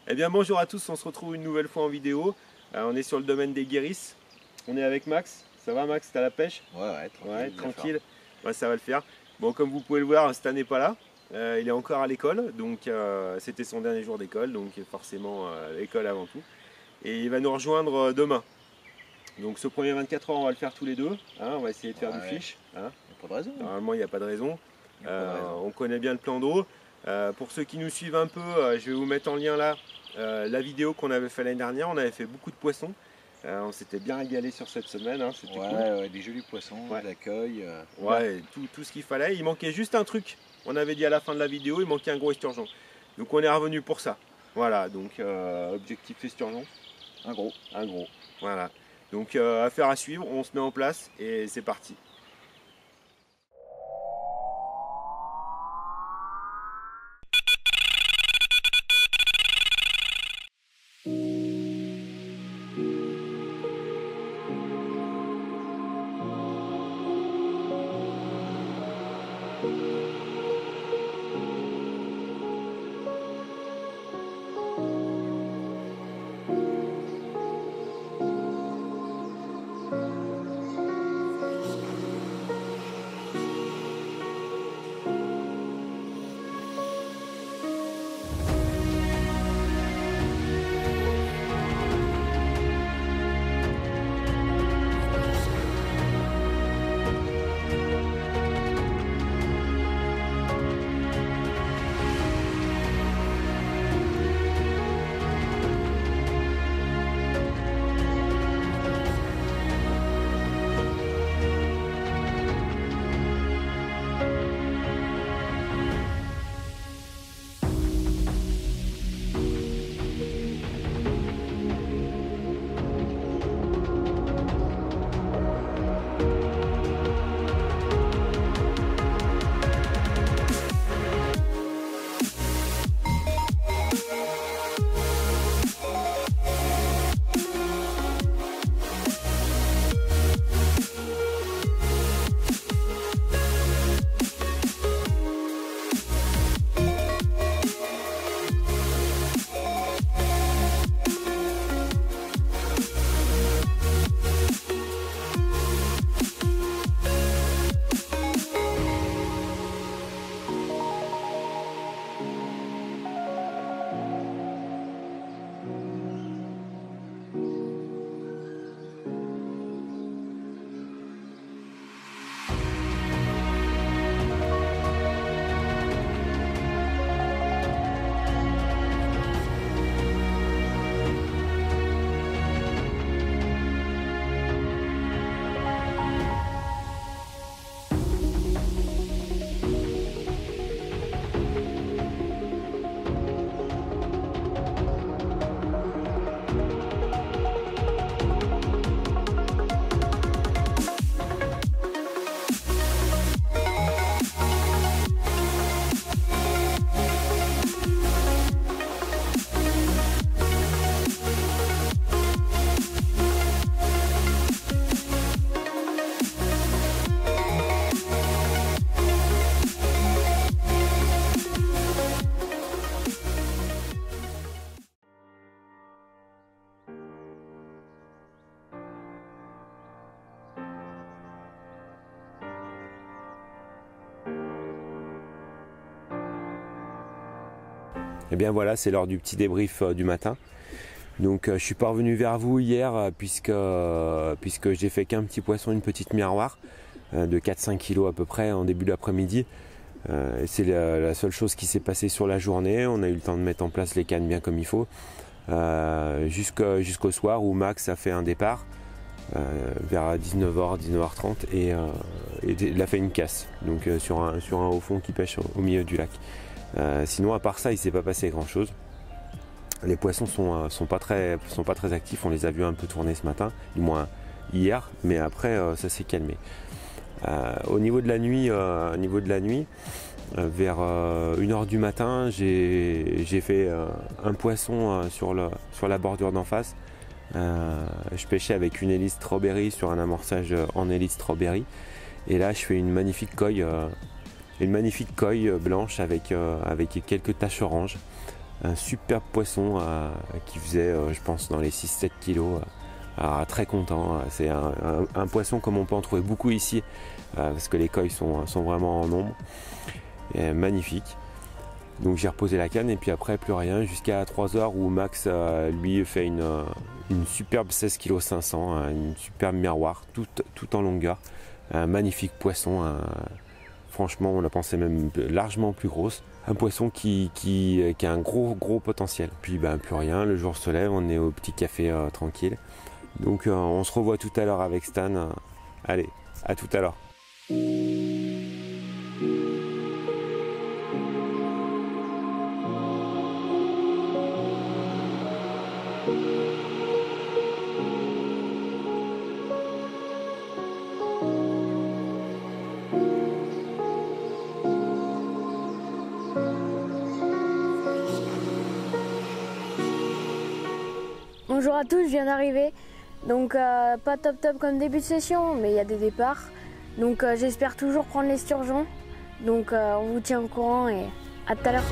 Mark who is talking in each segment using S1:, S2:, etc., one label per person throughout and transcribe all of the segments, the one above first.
S1: Eh bien bonjour à tous, on se retrouve une nouvelle fois en vidéo. On est sur le domaine des Guérisses. On est avec Max. Ça va Max, t'as la pêche?
S2: Ouais, tranquille.
S1: Ouais, tranquille. Ouais, ça va le faire. Bon, comme vous pouvez le voir, Stan n'est pas là. Il est encore à l'école, donc c'était son dernier jour d'école, donc forcément l'école avant tout. Et il va nous rejoindre demain. Donc ce premier 24 heures, on va le faire tous les deux. Hein, on va essayer de faire du fish. Hein.
S2: Il n'y a pas de raison.
S1: Normalement, il n'y a pas de raison. On connaît bien le plan d'eau. Pour ceux qui nous suivent un peu, je vais vous mettre en lien là la vidéo qu'on avait fait l'année dernière. On avait fait beaucoup de poissons. On s'était bien régalé sur cette semaine. Hein, c'était cool.
S2: Des jolis poissons, de l'accueil.
S1: Tout ce qu'il fallait. Il manquait juste un truc. On avait dit à la fin de la vidéo, il manquait un gros esturgeon. Donc on est revenu pour ça. Voilà, donc objectif esturgeon. Un gros. Voilà. Donc affaire à suivre, on se met en place et c'est parti. Et bien voilà, c'est l'heure du petit débrief du matin. Donc je suis pas revenu vers vous hier puisque j'ai fait qu'un petit poisson, une petite miroir de 4-5 kg à peu près en début d'après-midi. C'est la seule chose qui s'est passée sur la journée. On a eu le temps de mettre en place les cannes bien comme il faut. Jusqu'au soir où Max a fait un départ vers 19h, 19h30 et il a fait une casse donc sur un haut fond qui pêche au milieu du lac. Sinon à part ça il s'est pas passé grand chose. Les poissons sont pas très actifs, on les a vus un peu tourner ce matin, du moins hier, mais après ça s'est calmé. Au niveau de la nuit, vers 1h du matin, j'ai fait un poisson sur la bordure d'en face. Je pêchais avec une hélice strawberry sur un amorçage en hélice strawberry. Et là je fais une magnifique coille blanche avec quelques taches oranges. un superbe poisson qui faisait, je pense, dans les 6-7 kilos. Alors, très content. C'est un poisson comme on peut en trouver beaucoup ici, parce que les coilles sont vraiment en nombre. Et magnifique. Donc j'ai reposé la canne et puis après plus rien jusqu'à 3 heures où Max lui fait une superbe 16 kg 500, une superbe miroir tout en longueur. Un magnifique poisson. Franchement, on la pensait même largement plus grosse. Un poisson qui a un gros potentiel. Puis plus rien, le jour se lève, on est au petit café tranquille. Donc on se revoit tout à l'heure avec Stan. Allez, à tout à l'heure.
S3: Bonjour à tous, je viens d'arriver. Donc pas top comme début de session, mais il y a des départs. Donc j'espère toujours prendre les sturgeons. Donc on vous tient au courant et à tout à l'heure.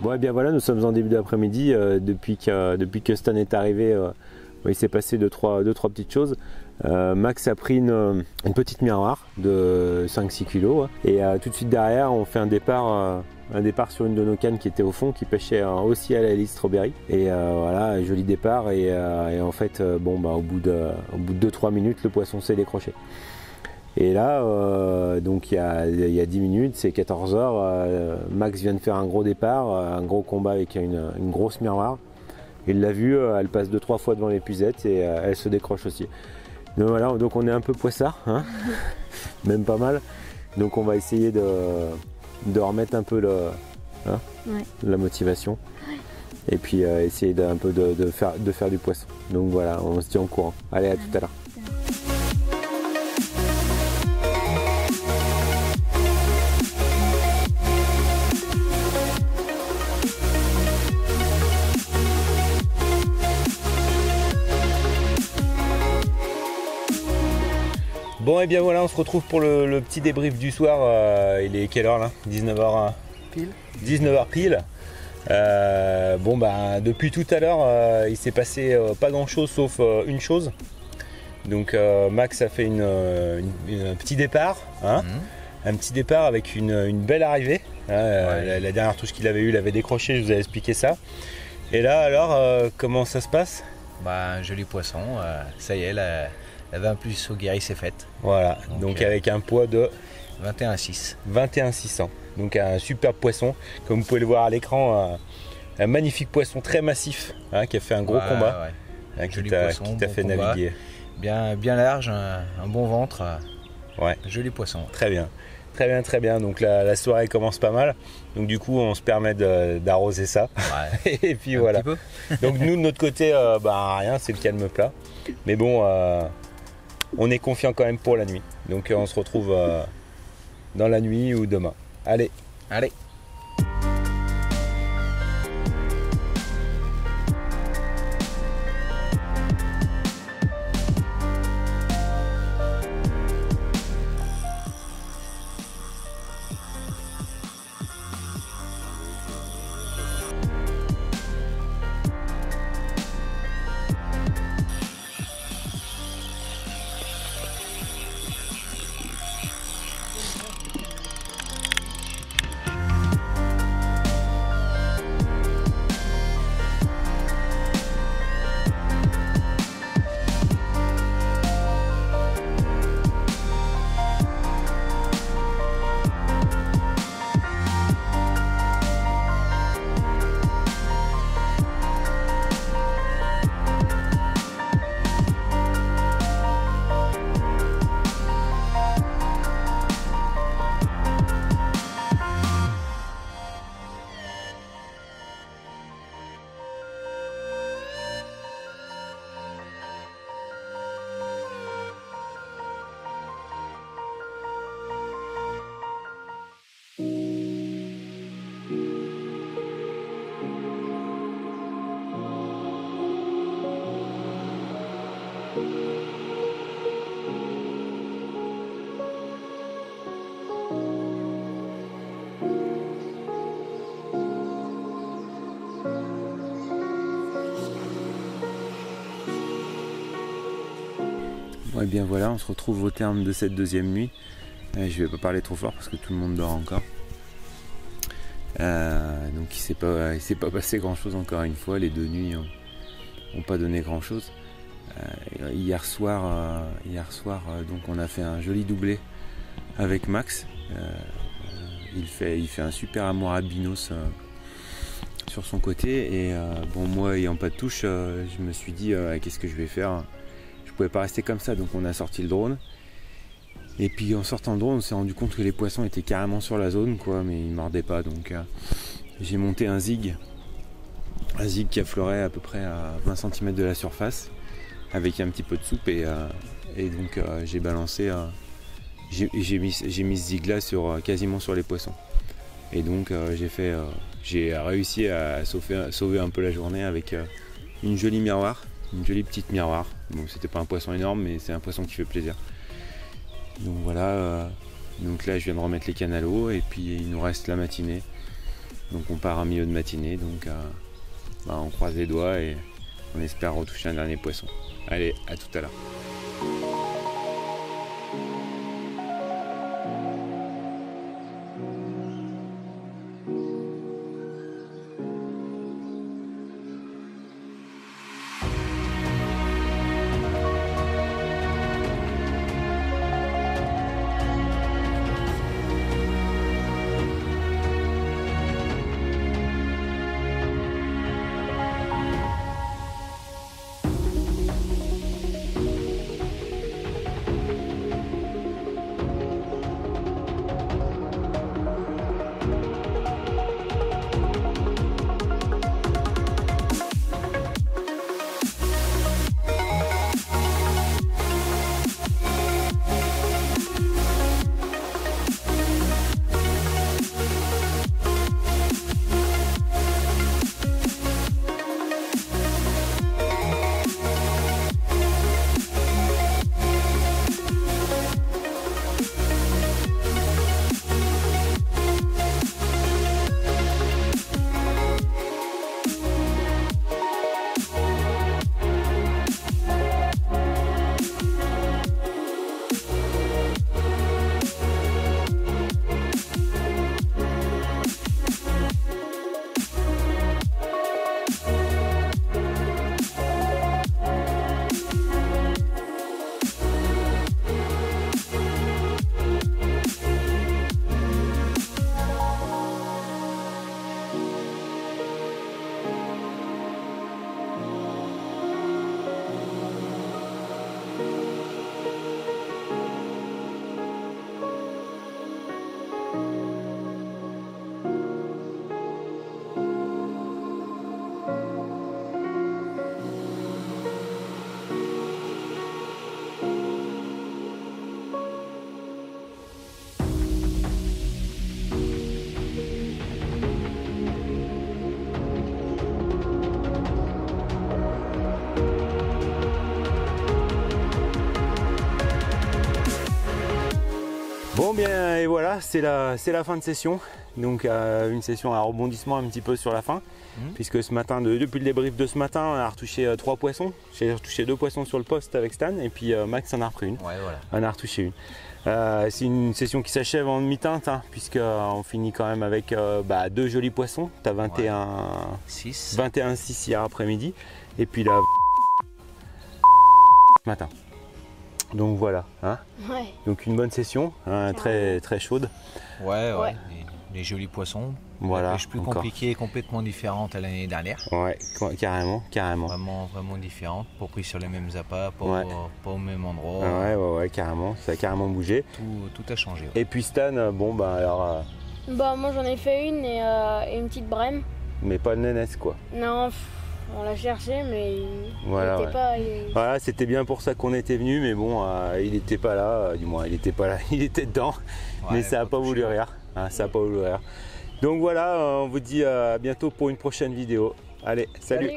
S1: Bon, et bien voilà, nous sommes en début d'après-midi. Depuis que Stan est arrivé, il s'est passé deux, trois petites choses. Max a pris une petite miroir de 5-6 kg et tout de suite derrière, on fait un départ sur une de nos cannes qui était au fond, qui pêchait aussi à la hélice Strawberry. Et voilà, joli départ. Et en fait, au bout de 2-3 minutes, le poisson s'est décroché. Et là, donc il y a 10 minutes, c'est 14 h, Max vient de faire un gros départ, un gros combat avec une grosse miroir. Il l'a vu, elle passe 2-3 fois devant l'épuisette et elle se décroche aussi. Donc voilà, donc on est un peu poissard, hein, même pas mal. Donc on va essayer de remettre un peu la motivation. Et puis essayer de faire du poisson. Donc voilà, on se tient au courant. Allez, à tout à l'heure. Bon, et bien voilà, on se retrouve pour le petit débrief du soir. Il est quelle heure là? 19h
S2: pile.
S1: 19h pile. Depuis tout à l'heure, il s'est passé pas grand chose sauf une chose. Donc Max a fait un petit départ, hein, un petit départ avec une belle arrivée. La dernière touche qu'il avait eue, il avait décroché, je vous ai expliqué ça. Et là alors, comment ça se passe?
S2: Un joli poisson, ça y est, la 20 plus au guéri c'est faite.
S1: Voilà, donc avec un poids de
S2: 21,6.
S1: 21,600. Donc un superbe poisson, comme vous pouvez le voir à l'écran, un magnifique poisson très massif, hein, qui a fait un gros combat, qui t'a fait naviguer.
S2: Bien large, un bon ventre, joli poisson.
S1: Très bien. Très bien. Donc la soirée commence pas mal. Donc du coup, on se permet d'arroser ça. Ouais. Et puis voilà. Donc nous, de notre côté, rien, c'est le calme plat. Mais bon, on est confiant quand même pour la nuit. Donc on se retrouve dans la nuit ou demain. Allez. Et bien voilà, on se retrouve au terme de cette deuxième nuit. Je vais pas parler trop fort parce que tout le monde dort encore. Donc il s'est pas passé grand chose encore une fois. Les deux nuits n'ont pas donné grand chose. Hier soir, donc on a fait un joli doublé avec Max. Il fait un super amour albinos sur son côté. Et bon, moi ayant pas de touche, je me suis dit qu'est-ce que je vais faire. Je pouvais pas rester comme ça, donc on a sorti le drone. Et puis en sortant le drone, on s'est rendu compte que les poissons étaient carrément sur la zone, quoi, mais ils mordaient pas. Donc j'ai monté un zig qui affleurait à peu près à 20 cm de la surface, avec un petit peu de soupe. Et donc j'ai balancé, j'ai mis ce zig là quasiment sur les poissons. Et donc j'ai réussi à sauver un peu la journée avec une jolie petite miroir. Bon, c'était pas un poisson énorme, mais c'est un poisson qui fait plaisir. Donc voilà, donc là je viens de remettre les cannes à l'eau et puis il nous reste la matinée. Donc on part en milieu de matinée, donc on croise les doigts et on espère retoucher un dernier poisson. Allez, à tout à l'heure. Bon bien et voilà, c'est la fin de session. Donc une session à rebondissement un petit peu sur la fin. Puisque ce matin, depuis le débrief de ce matin, on a retouché 3 poissons. J'ai retouché 2 poissons sur le poste avec Stan et puis Max en a repris une. Ouais, voilà. On a retouché une. C'est une session qui s'achève en demi-teinte, hein, puisqu'on finit quand même avec 2 jolis poissons. Tu as 21,6 hier après-midi. Et puis là, ce matin. Donc voilà, hein. Ouais. Donc une bonne session, hein, très chaude.
S2: Ouais. Les jolis poissons.
S1: Voilà.
S2: La pêche plus compliquée et complètement différente à l'année dernière.
S1: Ouais, carrément.
S2: Vraiment différente. Pas pris sur les mêmes appâts, pas au même endroit.
S1: Ouais, carrément. Ça a carrément bougé.
S2: Tout a changé. Ouais.
S1: Et puis Stan, alors.
S3: Moi j'en ai fait une et une petite brème.
S1: Mais pas de nénesse quoi.
S3: Non. On l'a cherché, mais
S1: voilà,
S3: il était pas.
S1: Voilà, c'était bien pour ça qu'on était venu, mais bon, il n'était pas là. Du moins, il n'était pas là. Il était dedans, mais ça n'a pas voulu rire. Ça n'a pas voulu rire. Donc voilà, on vous dit à bientôt pour une prochaine vidéo. Allez, salut.